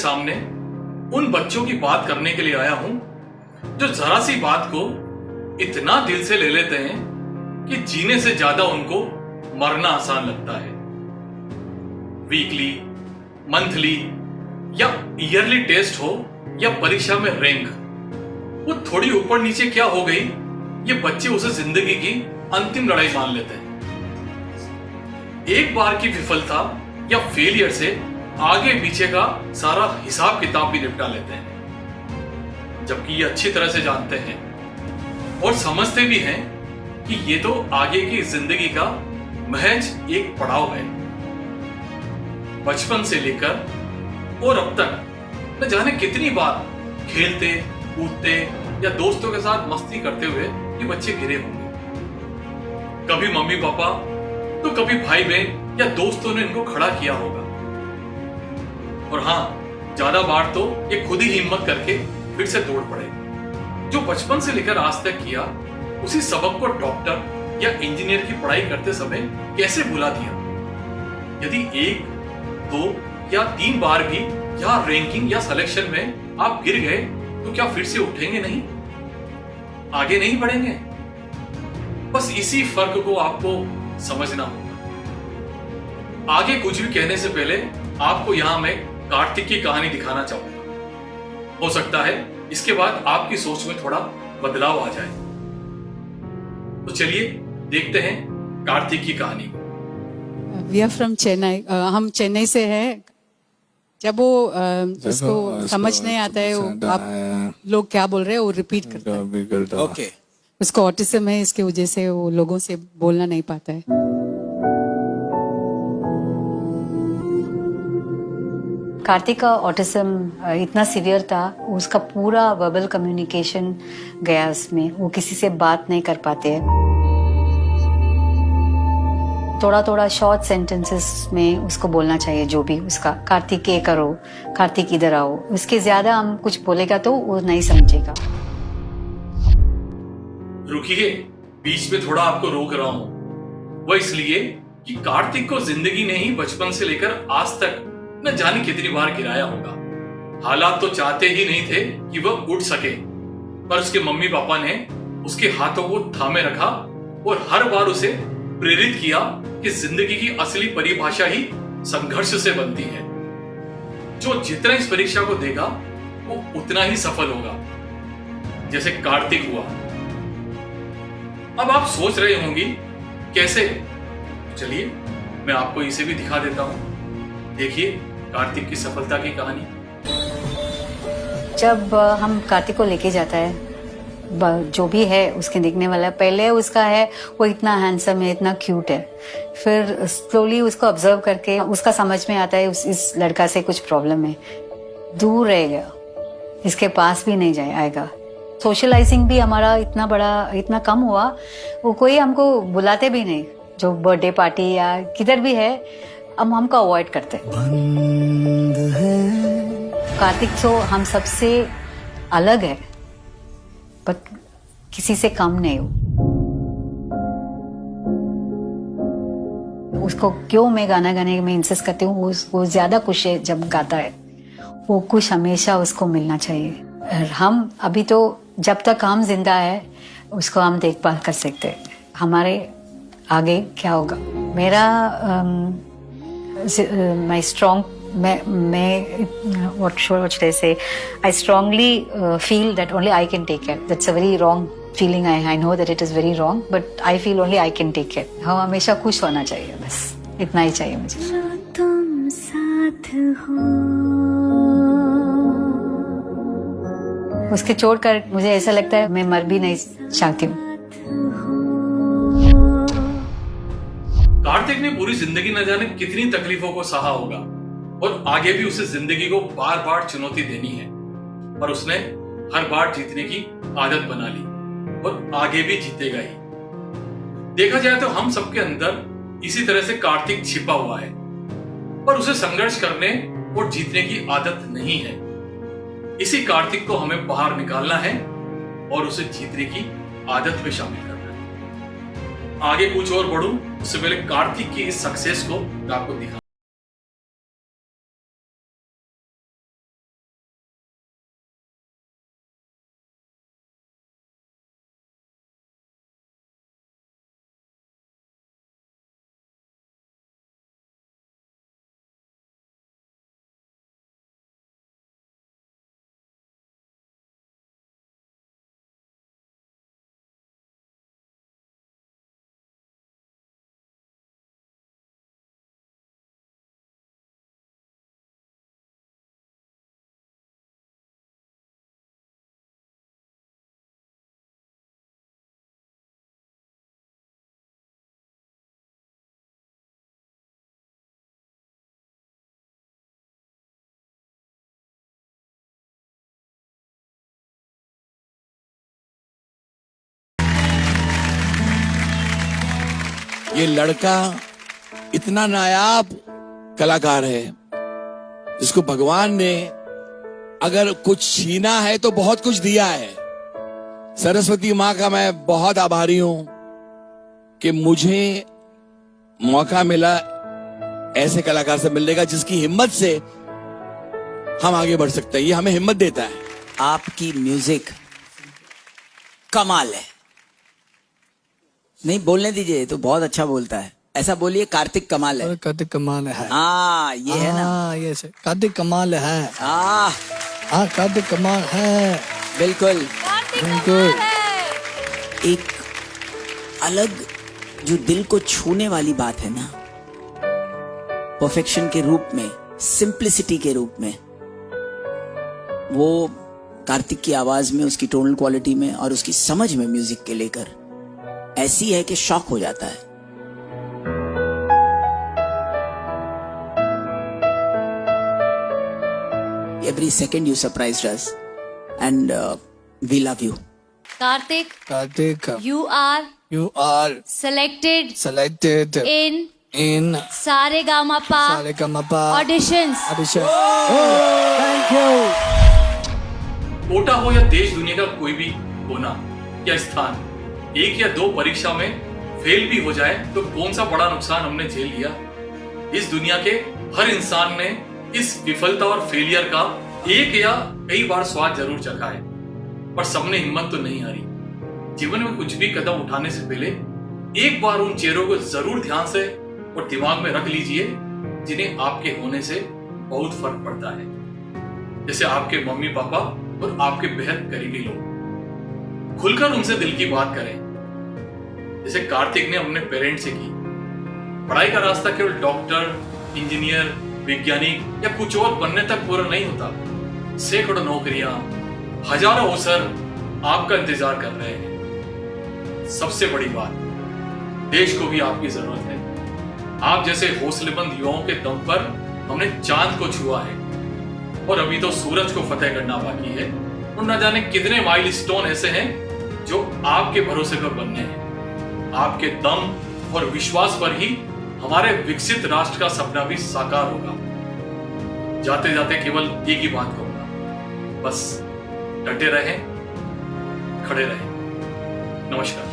सामने उन बच्चों की बात करने के लिए आया हूं जो जरा सी बात को इतना दिल से ले लेते हैं कि जीने से ज्यादा उनको मरना आसान लगता है। वीकली, मंथली या ईयरली टेस्ट हो या परीक्षा में रैंक, वो थोड़ी ऊपर नीचे क्या हो गई, ये बच्चे उसे जिंदगी की अंतिम लड़ाई मान लेते हैं। एक बार की विफलता या फेलियर से आगे पीछे का सारा हिसाब किताब भी निपटा लेते हैं, जबकि ये अच्छी तरह से जानते हैं और समझते भी हैं कि ये तो आगे की जिंदगी का महज एक पड़ाव है। बचपन से लेकर और अब तक न जाने कितनी बार खेलते कूदते या दोस्तों के साथ मस्ती करते हुए ये बच्चे गिरे होंगे। कभी मम्मी पापा तो कभी भाई बहन या दोस्तों ने इनको खड़ा किया होगा, और हाँ, ज्यादा बार तो ये खुद ही हिम्मत करके फिर से दौड़ पड़े। जो बचपन से लेकर आज तक किया उसी सबक को डॉक्टर या इंजीनियर की पढ़ाई करते समय कैसे भुला दिया। यदि 1, 2 या 3 बार भी यहाँ रैंकिंग या सिलेक्शन में आप गिर गए तो क्या फिर से उठेंगे नहीं, आगे नहीं बढ़ेंगे? बस इसी फर्क को आपको समझना होगा। आगे कुछ भी कहने से पहले आपको यहां मैं कार्तिक की कहानी दिखाना चाहूंगा। हो सकता है इसके बाद आपकी सोच में थोड़ा बदलाव आ जाए। तो चलिए देखते हैं कार्तिक की कहानी को। We are from Chennai. हम चेन्नई से हैं। जब वो उसको समझ नहीं आता है, आप लोग क्या बोल रहे हैं वो रिपीट करता है। ओके, उसको ऑटिज्म है, इसके वजह से वो लोगों से बोलना नहीं पाता है। कार्तिक का ऑटिज्म इतना सीवियर था, उसका पूरा वर्बल कम्युनिकेशन गया उसमें। वो किसी से बात नहीं कर पाते हैं। थोड़ा थोड़ा शॉर्ट सेंटेंसेस में उसको बोलना चाहिए, जो भी उसका, कार्तिक ये करो, कार्तिक इधर आओ। उसके ज्यादा हम कुछ बोलेगा तो वो नहीं समझेगा। रुकिए, बीच में थोड़ा आपको रोक रहा हूं। वो इसलिए कि कार्तिक को जिंदगी ने ही बचपन से लेकर आज तक न जाने कितनी बार गिराया होगा। हालात तो चाहते ही नहीं थे कि वह उठ सके, पर उसके मम्मी पापा ने उसके हाथों को थामे रखा और हर बार उसे प्रेरित किया कि जिंदगी की असली परिभाषा ही संघर्ष से बनती है। जो जितना इस परीक्षा को देगा वो उतना ही सफल होगा, जैसे कार्तिक हुआ। अब आप सोच रहे होंगी कैसे? चलिए मैं आपको इसे भी दिखा देता हूं। देखिए कार्तिक की सफलता की कहानी। जब हम कार्तिक को लेके जाता है, जो भी है उसके दिखने वाला, पहले उसका है वो इतना हैंडसम है, इतना क्यूट है। फिर स्लोली उसको ऑब्जर्व करके उसका समझ में आता है इस लड़का से कुछ प्रॉब्लम है, दूर रहेगा, इसके पास भी नहीं आएगा। सोशलाइजिंग भी हमारा इतना कम हुआ, वो कोई हमको बुलाते भी नहीं। जो बर्थडे पार्टी या किधर भी है, हम हमको अवॉइड करते। कार्तिक तो हम सबसे अलग है, पर किसी से कम नहीं हो। उसको क्यों मैं गाना गाने में इंसिस्ट करती हूँ, वो ज्यादा खुश है जब गाता है। वो खुश हमेशा उसको मिलना चाहिए। और हम अभी तो जब तक हम जिंदा है उसको हम देखभाल कर सकते हैं। हमारे आगे क्या होगा? मेरा my strong, what should I say? I strongly feel that only I can take care. That's a very wrong feeling. I know that it is very wrong, but I feel only I can take care. हम हमेशा खुश होना चाहिए, बस इतना ही चाहिए मुझे। तुम साथ हो। उसके छोड़कर मुझे ऐसा लगता है मैं मर भी नहीं चाहती हूँ। कार्तिक ने पूरी जिंदगी न जाने कितनी तकलीफों को सहा होगा और आगे भी उसे जिंदगी को बार बार चुनौती देनी है, पर उसने हर बार जीतने की आदत बना ली और आगे भी जीतेगा ही। देखा जाए तो हम सबके अंदर इसी तरह से कार्तिक छिपा हुआ है, पर उसे संघर्ष करने और जीतने की आदत नहीं है। इसी कार्तिक को हमें बाहर निकालना है और उसे जीतने की आदत में शामिल करना है। आगे कुछ और बढ़ूं उससे पहले कार्तिक की इस सक्सेस को मैं आपको दिखा ये लड़का इतना नायाब कलाकार है जिसको भगवान ने अगर कुछ छीना है तो बहुत कुछ दिया है। सरस्वती माँ का मैं बहुत आभारी हूं कि मुझे मौका मिला ऐसे कलाकार से मिलने का जिसकी हिम्मत से हम आगे बढ़ सकते हैं। ये हमें हिम्मत देता है। आपकी म्यूजिक कमाल है। नहीं बोलने दीजिए, तो बहुत अच्छा बोलता है। ऐसा बोलिए कार्तिक कमाल है। कार्तिक कमाल है। हाँ ये है ना। ये से कार्तिक कमाल है। हाँ कार्तिक कमाल है। बिल्कुल बिल्कुल। एक अलग जो दिल को छूने वाली बात है ना, परफेक्शन के रूप में, सिंप्लिसिटी के रूप में, वो कार्तिक की आवाज में, उसकी टोनल क्वालिटी में और उसकी समझ में म्यूजिक के लेकर ऐसी है कि शॉक हो जाता है। Every second you surprised us and we love you. Kartik, Kartik you are you are selected selected in in Saregama-pa Saregama-pa auditions. audition. Thank you. Kota हो या देश दुनिया का कोई भी कोना या स्थान, एक या दो परीक्षा में फेल भी हो जाए तो कौन सा बड़ा नुकसान हमने झेल लिया। इस दुनिया के हर इंसान ने इस विफलता और फेलियर का एक या कई बार स्वाद जरूर चखा है, पर सबने हिम्मत तो नहीं हारी। जीवन में कुछ भी कदम उठाने से पहले एक बार उन चेहरों को जरूर ध्यान से और दिमाग में रख लीजिए जिन्हें आपके होने से बहुत फर्क पड़ता है, जैसे आपके मम्मी पापा और आपके बेहद करीबी लोग। खुलकर उनसे दिल की बात करें, जैसे कार्तिक ने अपने पेरेंट्स से की। पढ़ाई का रास्ता केवल डॉक्टर, इंजीनियर, वैज्ञानिक या कुछ और बनने तक पूरा नहीं होता। सैकड़ों नौकरियां, हजारों अवसर आपका इंतजार कर रहे हैं। सबसे बड़ी बात, देश को भी आपकी जरूरत है। आप जैसे हौसलेमंद युवाओं के दम पर हमने चांद को छुआ है और अभी तो सूरज को फतेह करना बाकी है, और न जाने कितने माइलस्टोन ऐसे हैं जो आपके भरोसे पर बनने हैं। आपके दम और विश्वास पर ही हमारे विकसित राष्ट्र का सपना भी साकार होगा। जाते जाते केवल एक ही बात कहूंगा, बस डटे रहें, खड़े रहें। नमस्कार।